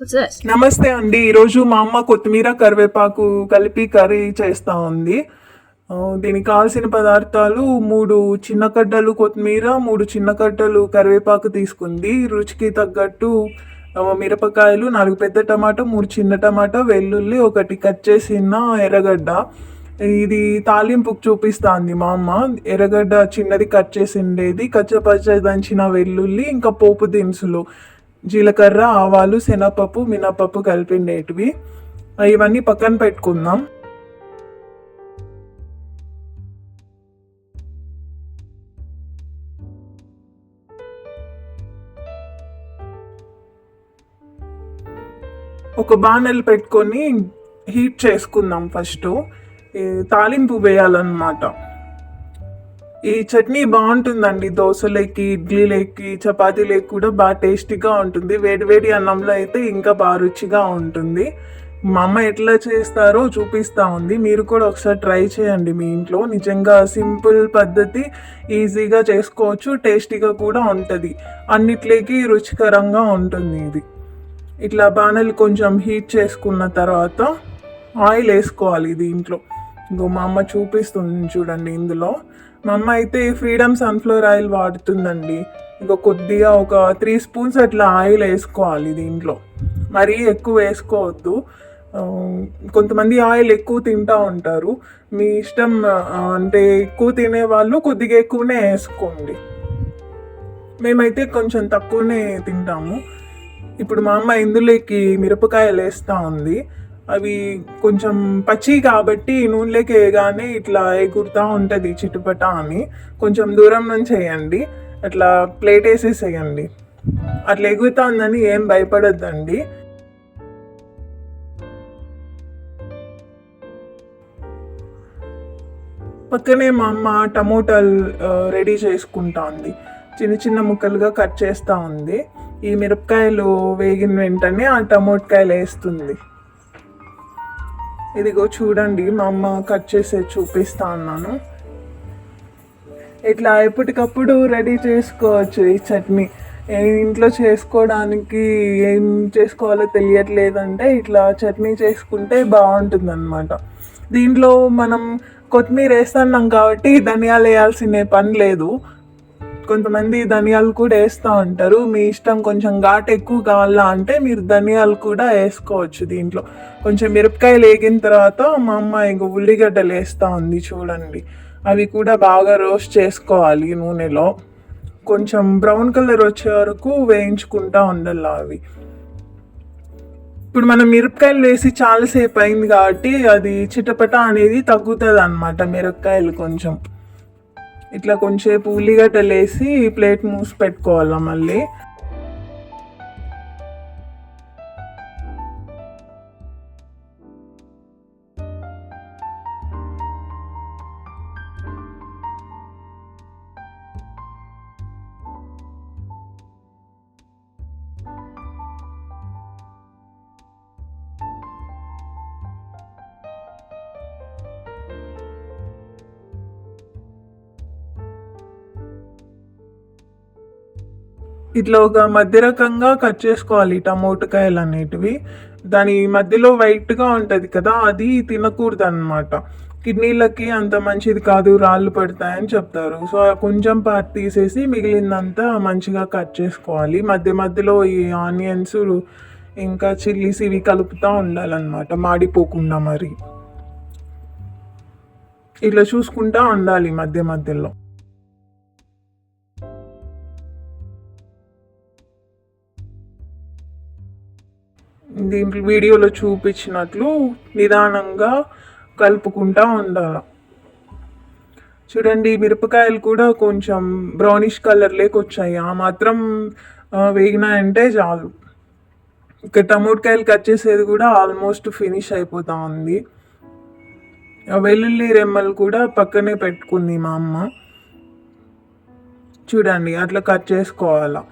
నమస్తే అండి. ఈరోజు మా అమ్మ కొత్తిమీర కరివేపాకు కలిపి కర్రీ చేస్తూ ఉంది. దీనికి కావాల్సిన పదార్థాలు 3 చిన్న కడ్డలు కొత్తిమీర, 3 చిన్న కడ్డలు కరివేపాకు తీసుకుంది. రుచికి తగ్గట్టు మిరపకాయలు, 4 పెద్ద టమాటో, 3 చిన్న టమాటో, వెల్లుల్లి, 1 కట్ చేసిన ఎర్రగడ్డ. ఇది తాలింపుకు చూపిస్తాంది మా అమ్మ. ఎర్రగడ్డ చిన్నది కట్ చేసిండేది, కచ్చపచ్చ దంచిన వెల్లుల్లి, ఇంకా పోపు దినుసులు జీలకర్ర, ఆవాలు, శనగపప్పు, మినపప్పు కలిపిండేటివి. ఇవన్నీ పక్కన పెట్టుకుందాం. ఒక బాణలు పెట్టుకొని హీట్ చేసుకుందాం. ఫస్ట్ తాలింపు వేయాలన్నమాట. ఈ చట్నీ బాగుంటుందండి, దోశలోకి, ఇడ్లీలోకి, చపాతీలోకి కూడా బాగా టేస్టీగా ఉంటుంది. వేడివేడి అన్నంలో అయితే ఇంకా బాగా రుచిగా ఉంటుంది. మా అమ్మ ఎట్లా చేస్తారో చూపిస్తూ ఉంది. మీరు కూడా ఒకసారి ట్రై చేయండి మీ ఇంట్లో. నిజంగా సింపుల్ పద్ధతి, ఈజీగా చేసుకోవచ్చు, టేస్టీగా కూడా ఉంటుంది, అన్నిట్లోకి రుచికరంగా ఉంటుంది ఇది. ఇట్లా బాణలు కొంచెం హీట్ చేసుకున్న తర్వాత ఆయిల్ వేసుకోవాలి దీంట్లో. ఇంకో మా అమ్మ చూపిస్తుంది చూడండి. ఇందులో మా అమ్మ అయితే ఫ్రీడమ్ సన్ఫ్లవర్ ఆయిల్ వాడుతుందండి. ఇంకా కొద్దిగా ఒక 3 స్పూన్స్ అట్లా ఆయిల్ వేసుకోవాలి దీంట్లో. మరీ ఎక్కువ వేసుకోవద్దు. కొంతమంది ఆయిల్ ఎక్కువ తింటూ ఉంటారు, మీ ఇష్టం. అంటే ఎక్కువ తినేవాళ్ళు కొద్దిగా ఎక్కువనే వేసుకోండి. మేమైతే కొంచెం తక్కువనే తింటాము. ఇప్పుడు మా అమ్మ ఇందులోకి మిరపకాయలు వేస్తూ ఉంది. అవి కొంచెం పచ్చి కాబట్టి నూనెలోకి వేయగానే ఇట్లా ఎగురుతూ ఉంటుంది చిటుపట అని. కొంచెం దూరం నుంచి వేయండి, అట్లా ప్లేట్ వేసేసేయండి. అట్లా ఎగురుతుందని ఏం భయపడద్దండి. పక్కనే మా అమ్మ టమోటాలు రెడీ చేసుకుంటా ఉంది. చిన్న చిన్న ముక్కలుగా కట్ చేస్తూ ఉంది. ఈ మిరపకాయలు వేగిన వెంటనే ఆ టమోటాకాయలు వేస్తుంది. ఇదిగో చూడండి, మా అమ్మ కట్ చేసి చూపిస్తా అన్నాను. ఇట్లా ఎప్పటికప్పుడు రెడీ చేసుకోవచ్చు ఈ చట్నీ. ఇంట్లో చేసుకోవడానికి ఏం చేసుకోవాలో తెలియట్లేదంటే ఇట్లా చట్నీ చేసుకుంటే బాగుంటుంది అన్నమాట. దీంట్లో మనం కొత్తిమీర వేస్తున్నాం కాబట్టి ధనియాలు వేయాల్సిన పని లేదు. కొంతమంది ధనియాలు కూడా వేస్తూ ఉంటారు, మీ ఇష్టం. కొంచెం ఘాటు ఎక్కువ కావాలా అంటే మీరు ధనియాలు కూడా వేసుకోవచ్చు దీంట్లో. కొంచెం మిరపకాయలు వేగిన తర్వాత మా అమ్మ ఇంక ఉల్లిగడ్డలు వేస్తూ ఉంది చూడండి. అవి కూడా బాగా రోస్ట్ చేసుకోవాలి నూనెలో. కొంచెం బ్రౌన్ కలర్ వచ్చే వరకు వేయించుకుంటూ ఉండాలి అవి. ఇప్పుడు మనం మిరపకాయలు వేసి చాలాసేపు అయింది కాబట్టి అది చిటపట అనేది తగ్గుతుంది అన్నమాట. మిరపకాయలు కొంచెం ఇట్లా కొంచెంసేపు ఉల్లిగడ్డలు వేసి ప్లేట్ మూసి పెట్టుకోవాలా మళ్ళీ. ఇట్లా ఒక మధ్య రకంగా కట్ చేసుకోవాలి టమోటాకాయలు అనేటివి. దాని మధ్యలో వైట్గా ఉంటుంది కదా, అది తినకూడదు అన్నమాట. కిడ్నీలకి అంత మంచిది కాదు, రాళ్ళు పడతాయని చెప్తారు. సో కొంచెం పార్ట్ తీసేసి మిగిలిందంతా మంచిగా కట్ చేసుకోవాలి. మధ్య మధ్యలో ఈ ఆనియన్స్ ఇంకా చిల్లీస్ ఇవి కలుపుతూ ఉండాలన్నమాట, మాడిపోకుండా. మరి ఇట్లా చూసుకుంటూ ఉండాలి మధ్య మధ్యలో. దీంట్లో వీడియోలో చూపించినట్లు నిదానంగా కలుపుకుంటూ ఉండాలి. చూడండి, మిరపకాయలు కూడా కొంచెం బ్రౌనిష్ కలర్లోకి వచ్చాయి. ఆ మాత్రం వేగినాయంటే చాలు. ఇక టమోటాకాయలు కట్ చేసేది కూడా ఆల్మోస్ట్ ఫినిష్ అయిపోతూ ఉంది. వెల్లుల్లి రెమ్మలు కూడా పక్కనే పెట్టుకుంది మా అమ్మ. చూడండి, అట్లా కట్ చేసుకోవాలా.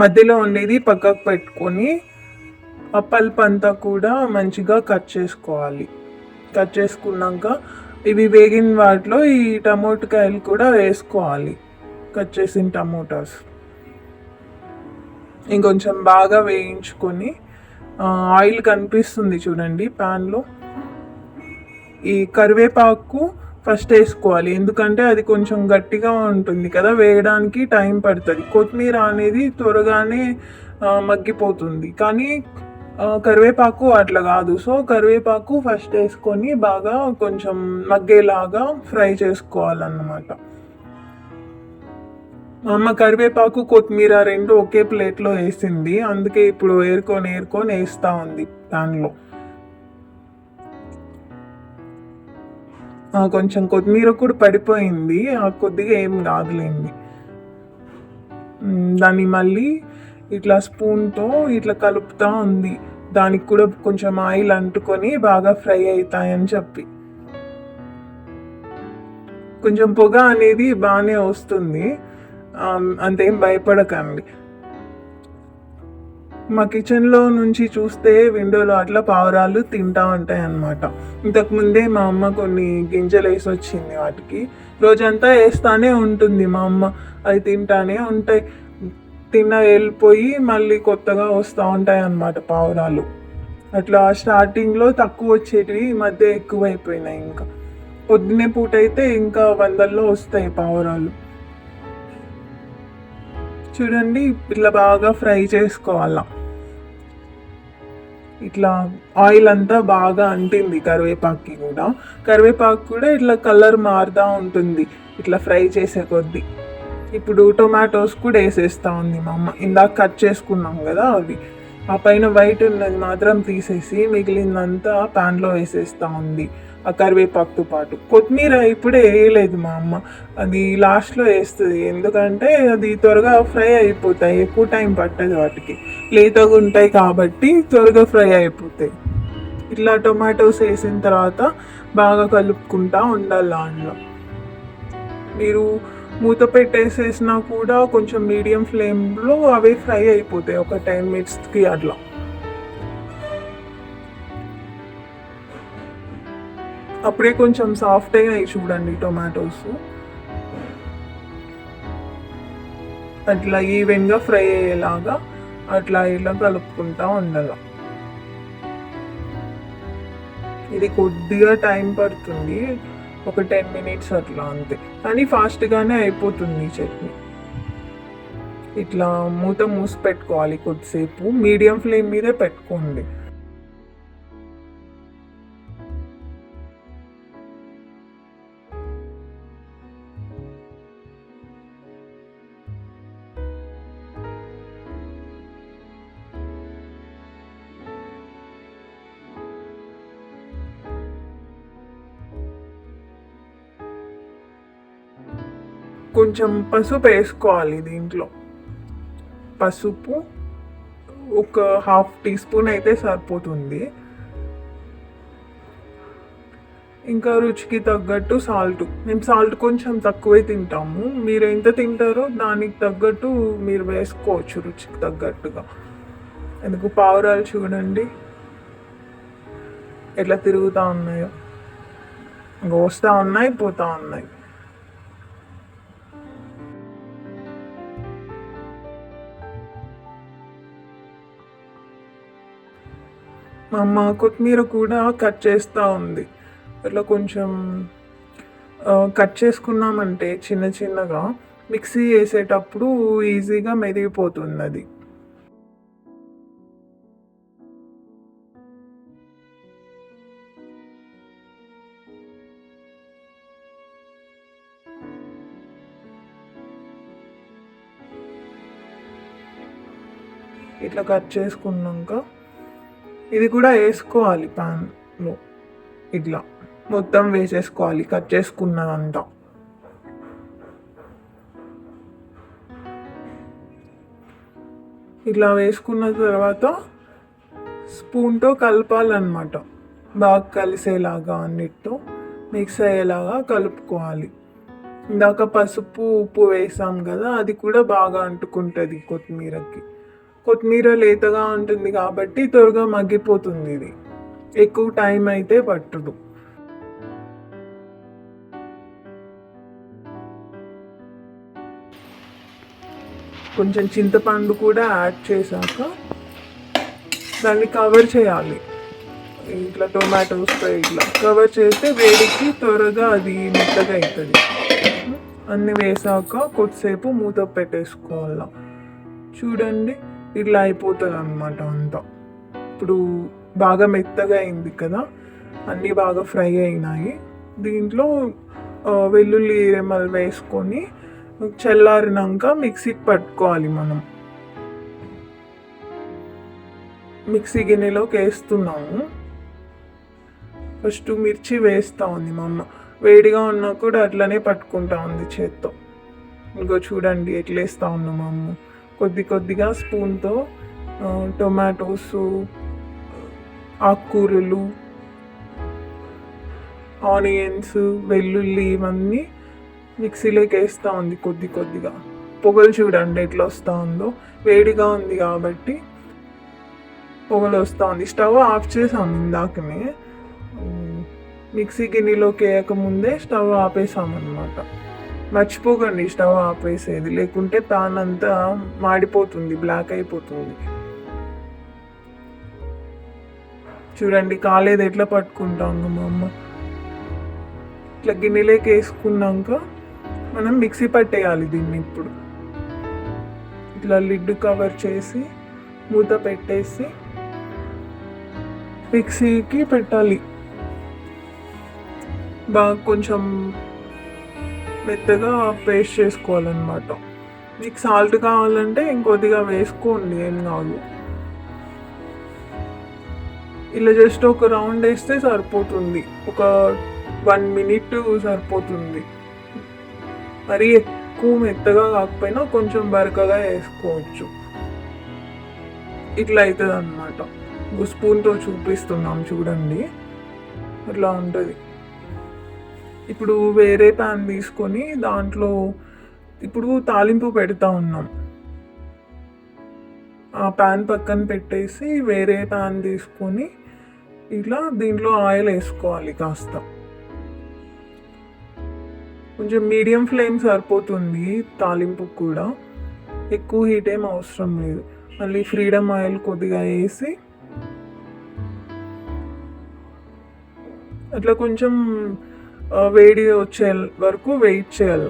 మధ్యలో ఉండేది పక్కకు పెట్టుకొని ఆ పల్ప్ అంతా కూడా మంచిగా కట్ చేసుకోవాలి. కట్ చేసుకున్నాక ఇవి వేగిన వాటిలో ఈ టమోటాకాయలు కూడా వేసుకోవాలి, కట్ చేసిన టమోటాస్. ఇంకొంచెం బాగా వేయించుకొని ఆయిల్ కనిపిస్తుంది చూడండి ప్యాన్లో. ఈ కరివేపాకు ఫస్ట్ వేసుకోవాలి, ఎందుకంటే అది కొంచెం గట్టిగా ఉంటుంది కదా, వేయడానికి టైం పడుతుంది. కొత్తిమీర అనేది త్వరగానే మగ్గిపోతుంది, కానీ కరివేపాకు అట్లా కాదు. సో కరివేపాకు ఫస్ట్ వేసుకొని బాగా కొంచెం మగ్గేలాగా ఫ్రై చేసుకోవాలన్నమాట. మా అమ్మ కరివేపాకు కొత్తిమీర రెండు ఒకే ప్లేట్లో వేసింది, అందుకే ఇప్పుడు ఏరుకొని వేస్తూ ఉంది దానిలో. కొంచెం కొత్తిమీర కూడా పడిపోయింది, కొద్దిగా ఏం కాదులేండి. దాన్ని మళ్ళీ ఇట్లా స్పూన్తో ఇట్లా కలుపుతూ ఉంది, దానికి కూడా కొంచెం ఆయిల్ అంటుకొని బాగా ఫ్రై అవుతాయని చెప్పి. కొంచెం పొగ అనేది బాగానే వస్తుంది, అంతేం భయపడకండి. మా కిచెన్లో నుంచి చూస్తే విండోలో అట్లా పావురాలు తింటూ ఉంటాయి అన్నమాట. ఇంతకుముందే మా అమ్మ కొన్ని గింజలు వేసి వచ్చింది, వాటికి రోజంతా వేస్తానే ఉంటుంది మా అమ్మ, అవి తింటానే ఉంటాయి. తిన్న వెళ్ళిపోయి మళ్ళీ కొత్తగా వస్తూ ఉంటాయి అన్నమాట పావురాలు. అట్లా స్టార్టింగ్లో తక్కువ వచ్చేటివి, ఈ మధ్య ఎక్కువైపోయినాయి. ఇంకా పొద్దున్నే పూట అయితే ఇంకా 100లో వస్తాయి పావురాలు. చూడండి ఇట్లా బాగా ఫ్రై చేసుకోవాలా. ఇట్లా ఆయిల్ అంతా బాగా అంటింది కరివేపాకు కూడా ఇట్లా కలర్ మారుతూ ఉంటుంది ఇట్లా ఫ్రై చేసే కొద్దీ. ఇప్పుడు టొమాటోస్ కూడా వేసేస్తూ ఉంది మా అమ్మ. ఇందాక కట్ చేసుకున్నాం కదా అవి, ఆ పైన వైట్ ఉన్నది మాత్రం తీసేసి మిగిలిందంతా ప్యాన్లో వేసేస్తూ ఉంది ఆ కరివేపాకుతో పాటు. కొత్తిమీర ఇప్పుడే వేయలేదు మా అమ్మ, అది లాస్ట్లో వేస్తుంది, ఎందుకంటే అది త్వరగా ఫ్రై అయిపోతాయి, ఎక్కువ టైం పట్టదు, వాటికి లేతగా ఉంటాయి కాబట్టి త్వరగా ఫ్రై అయిపోతాయి. ఇట్లా టొమాటోస్ వేసిన తర్వాత బాగా కలుపుకుంటూ ఉండాలి. దాంట్లో మీరు మూత పెట్టేసేసినా కూడా కొంచెం మీడియం ఫ్లేమ్లో అవి ఫ్రై అయిపోతాయి ఒక 10 minutesకి అట్లా. అప్పుడే కొంచెం సాఫ్ట్ అయినాయి చూడండి టొమాటోస్. అట్లా ఈవెన్గా ఫ్రై అయ్యేలాగా అట్లా ఇలా కలుపుకుంటా ఉండాలి. ఇది కొద్దిగా టైం పడుతుంది, ఒక 10 minutes అట్లా అంతే, కానీ ఫాస్ట్గానే అయిపోతుంది చట్నీ. ఇట్లా మూత మూసి పెట్టుకోవాలి కొద్దిసేపు, మీడియం ఫ్లేమ్ మీదే పెట్టుకోండి. కొంచెం పసుపు వేసుకోవాలి దీంట్లో. పసుపు ఒక 1/2 teaspoon అయితే సరిపోతుంది. ఇంకా రుచికి తగ్గట్టు సాల్ట్, మేము సాల్ట్ కొంచెం తక్కువే తింటాము, మీరు ఎంత తింటారో దానికి తగ్గట్టు మీరు వేసుకోవచ్చు రుచికి తగ్గట్టుగా. ఎందుకు పావురాలు చూడండి ఎట్లా తిరుగుతూ ఉన్నాయో, వస్తూ ఉన్నాయి పోతూ ఉన్నాయి. మా అమ్మ కొత్తిమీర కూడా కట్ చేస్తూ ఉంది. ఇట్లా కొంచెం కట్ చేసుకున్నామంటే చిన్న చిన్నగా మిక్సీ వేసేటప్పుడు ఈజీగా మెదిగిపోతుంది అది. ఇట్లా కట్ చేసుకున్నాక ఇది కూడా వేసుకోవాలి ప్యాన్లో, ఇట్లా మొత్తం వేసేసుకోవాలి కట్ చేసుకున్నదంతా. ఇట్లా వేసుకున్న తర్వాత స్పూన్తో కలపాలన్నమాట, బాగా కలిసేలాగా అన్నిటితో మిక్స్ అయ్యేలాగా కలుపుకోవాలి. ఇందాక పసుపు ఉప్పు వేసాం కదా, అది కూడా బాగా అంటుకుంటుంది కొత్తిమీరకి. కొత్తిమీర లేతగా ఉంటుంది కాబట్టి త్వరగా మగ్గిపోతుంది, ఇది ఎక్కువ టైం అయితే పట్టదు. కొంచెం చింతపండు కూడా యాడ్ చేశాక దాన్ని కవర్ చేయాలి. ఇట్లా టొమాటోస్తో ఇట్లా కవర్ చేస్తే వేడికి త్వరగా అది మెత్తగా అవుతుంది. అన్నీ వేసాక కొద్దిసేపు మూత పెట్టేసుకోవాలి. చూడండి ఇట్లా అయిపోతుంది అన్నమాట అంతా. ఇప్పుడు బాగా మెత్తగా అయింది కదా, అన్నీ బాగా ఫ్రై అయినాయి. దీంట్లో వెల్లుల్లి రెమ్మలు వేసుకొని చల్లారినాక మిక్సీకి పట్టుకోవాలి. మనం మిక్సీ గిన్నెలోకి వేస్తున్నాము. ఫస్ట్ మిర్చి వేస్తూ ఉంది మా అమ్మ. వేడిగా ఉన్నా కూడా అట్లనే పట్టుకుంటా ఉంది చేత్తో. ఇంకో చూడండి ఎట్లా వేస్తూ ఉన్నాం మా అమ్మ. కొద్దిగా స్పూన్తో టొమాటోస్, ఆకుకూరలు, ఆనియన్స్, వెల్లుల్లి ఇవన్నీ మిక్సీలోకి వేస్తూ ఉంది కొద్దిగా. పొగలు చూడండి ఎట్లా వస్తూ ఉందో. వేడిగా ఉంది కాబట్టి పొగలు వస్తూ ఉంది. స్టవ్ ఆఫ్ చేసాము ఇందాకనే. మిక్సీ గిన్నెలోకి వేయకముందే స్టవ్ ఆపేసామన్నమాట. మర్చిపోకండి స్టవ్ ఆపేసేది, లేకుంటే ప్యాన్ అంతా మాడిపోతుంది, బ్లాక్ అయిపోతుంది. చూడండి కాలేదు ఎట్లా పట్టుకుంటాం మా అమ్మ. ఇట్లా గిన్నెలోకి వేసుకున్నాక మనం మిక్సీ పట్టేయాలి దీన్ని. ఇప్పుడు ఇట్లా లిడ్ కవర్ చేసి మూత పెట్టేసి మిక్సీకి పెట్టాలి. బాగా కొంచెం మెత్తగా పేస్ట్ చేసుకోవాలన్నమాట. మీకు సాల్ట్ కావాలంటే ఇంకొద్దిగా వేసుకోండి, ఏం కాదు. ఇలా జస్ట్ ఒక రౌండ్ వేస్తే సరిపోతుంది. ఒక 1 minute సరిపోతుంది. మరీ ఎక్కువ మెత్తగా కాకపోయినా కొంచెం బరకగా వేసుకోవచ్చు. ఇట్లా అవుతుంది అన్నమాట. స్పూన్తో చూపిస్తున్నాం చూడండి, అట్లా ఉంటుంది. ఇప్పుడు వేరే ప్యాన్ తీసుకొని దాంట్లో ఇప్పుడు తాలింపు పెడతా ఉన్నాం. ఆ ప్యాన్ పక్కన పెట్టేసి వేరే ప్యాన్ తీసుకొని ఇట్లా దీంట్లో ఆయిల్ వేసుకోవాలి. కాస్త కొంచెం మీడియం ఫ్లేమ్ సరిపోతుంది తాలింపు కూడా, ఎక్కువ హీట్ ఏం అవసరం లేదు. మళ్ళీ ఫ్రీడమ్ ఆయిల్ కొద్దిగా వేసి అట్లా కొంచెం వేడి వచ్చే వరకు వెయిట్ చేయాలి.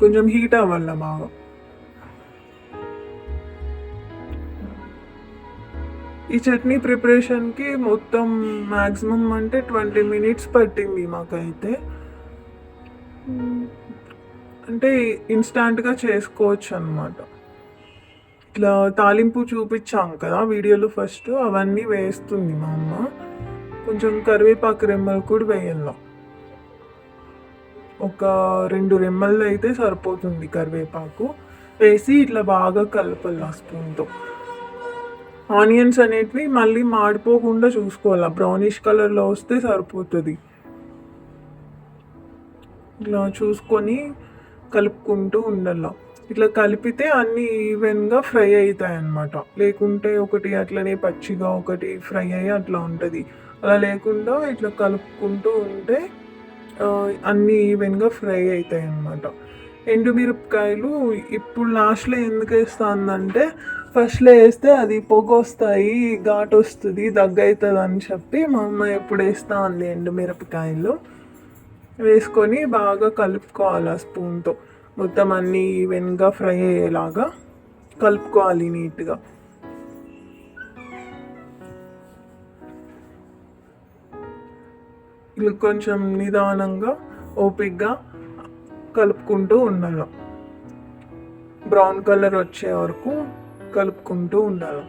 కొంచెం హీట్ అవ్వాలి బాగా. ఈ చట్నీ ప్రిపరేషన్కి మొత్తం మ్యాక్సిమం అంటే 20 minutes పట్టింది మాకైతే. అంటే ఇన్స్టాంట్గా చేసుకోవచ్చు అన్నమాట. ఇట్లా తాలింపు చూపించాం కదా వీడియోలో, ఫస్ట్ అవన్నీ వేస్తుంది మా అమ్మ. కొంచెం కరివేపాకు రెమ్మలు కూడా వేయాల. ఒక 2 రెమ్మలు అయితే సరిపోతుంది కరివేపాకు. వేసి ఇట్లా బాగా కలపాలి స్పూన్తో. ఆనియన్స్ అనేటివి మళ్ళీ మాడిపోకుండా చూసుకోవాలి. బ్రౌనిష్ కలర్లో వస్తే సరిపోతుంది. ఇట్లా చూసుకొని కలుపుకుంటూ ఉండాల. ఇట్లా కలిపితే అన్నీ ఈవెన్గా ఫ్రై అవుతాయి అన్నమాట. లేకుంటే ఒకటి అట్లనే పచ్చిగా ఒకటి ఫ్రై అయ్యి అట్లా ఉంటుంది. అలా లేకుండా ఇట్లా కలుపుకుంటూ ఉంటే అన్నీ ఈవెన్గా ఫ్రై అవుతాయి అన్నమాట. ఎండుమిరపకాయలు ఇప్పుడు లాస్ట్లో ఎందుకు వేస్తుందంటే, ఫస్ట్లో వేస్తే అది పొగ వస్తాయి, ఘాటు వస్తుంది, దగ్గు అవుతుంది అని చెప్పి మా అమ్మ ఎప్పుడు వేస్తూ ఉంది. ఎండుమిరపకాయలు వేసుకొని బాగా కలుపుకోవాలి స్పూన్తో. మొత్తం అన్నీ ఈవెన్గా ఫ్రై అయ్యేలాగా కలుపుకోవాలి నీట్గా. ఇలా కొంచెం నిదానంగా ఓపిక్గా కలుపుకుంటూ ఉండాలి. బ్రౌన్ కలర్ వచ్చే వరకు కలుపుకుంటూ ఉండాలి.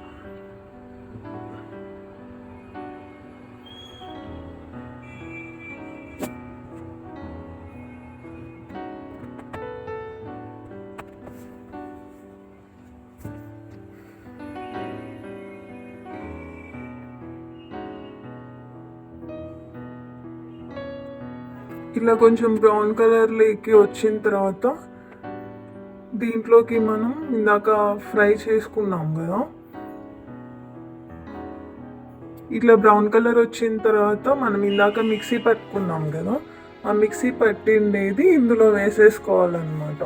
ఇలా కొంచెం బ్రౌన్ కలర్లోకి వచ్చిన తర్వాత దీంట్లోకి మనం ఇందాక ఫ్రై చేసుకున్నాం కదా, ఇట్లా బ్రౌన్ కలర్ వచ్చిన తర్వాత మనం ఇందాక మిక్సీ పట్టుకున్నాం కదా, ఆ మిక్సీ పట్టిండేది ఇందులో వేసేసుకోవాలన్నమాట.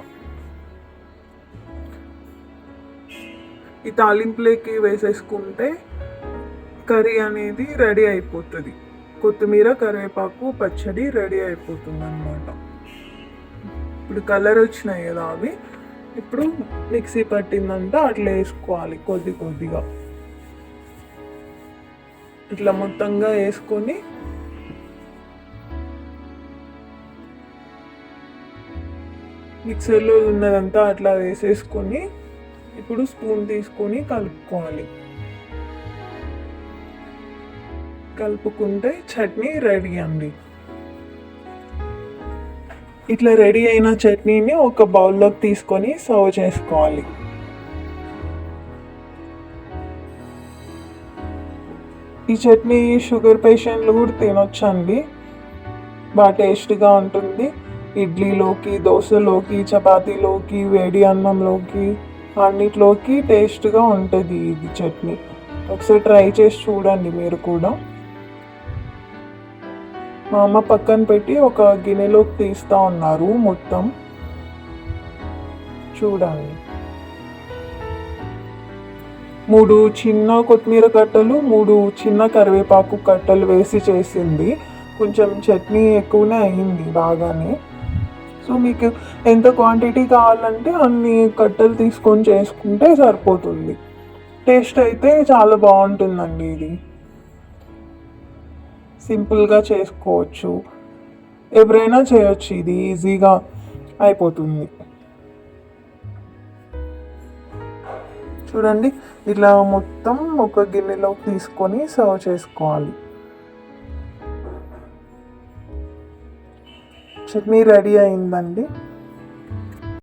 ఈ తాలింపులోకి వేసేసుకుంటే కర్రీ అనేది రెడీ అయిపోతుంది. కొత్తిమీర కరివేపాకు పచ్చడి రెడీ అయిపోతుంది అన్నమాట. ఇప్పుడు కలర్ వచ్చినాయి కదా అవి, ఇప్పుడు మిక్సీ పట్టిందంటే అట్లా వేసుకోవాలి కొద్దిగా. ఇట్లా మొత్తంగా వేసుకొని మిక్సర్లో ఉన్నదంతా అట్లా వేసేసుకొని ఇప్పుడు స్పూన్ తీసుకొని కలుపుకోవాలి. కలుపుకుంటే చట్నీ రెడీ అండి. ఇట్లా రెడీ అయిన చట్నీని ఒక బౌల్లోకి తీసుకొని సర్వ్ చేసుకోవాలి. ఈ చట్నీ షుగర్ పేషెంట్లు కూడా తినొచ్చండి, బాగా టేస్ట్గా ఉంటుంది. ఇడ్లీలోకి, దోశలోకి, చపాతీలోకి, వేడి అన్నంలోకి అన్నిట్లోకి టేస్ట్గా ఉంటుంది ఇది చట్నీ. ఒకసారి ట్రై చేసి చూడండి మీరు కూడా. మా అమ్మ పక్కన పెట్టి ఒక గిన్నెలోకి తీస్తూ ఉన్నారు మొత్తం, చూడండి. 3 చిన్న కొత్తిమీర కట్టలు, 3 చిన్న కరివేపాకు కట్టలు వేసి చేసింది. కొంచెం చట్నీ ఎక్కువనే అయింది బాగానే. సో మీకు ఎంత క్వాంటిటీ కావాలంటే అన్ని కట్టలు తీసుకొని చేసుకుంటే సరిపోతుంది. టేస్ట్ అయితే చాలా బాగుంటుందండి. ఇది సింపుల్గా చేసుకోవచ్చు, ఎవరైనా చేయొచ్చు, ఇది ఈజీగా అయిపోతుంది. చూడండి, ఇట్లా మొత్తం ఒక గిన్నెలోకి తీసుకొని సర్వ్ చేసుకోవాలి. చట్నీ రెడీ అయిందండి.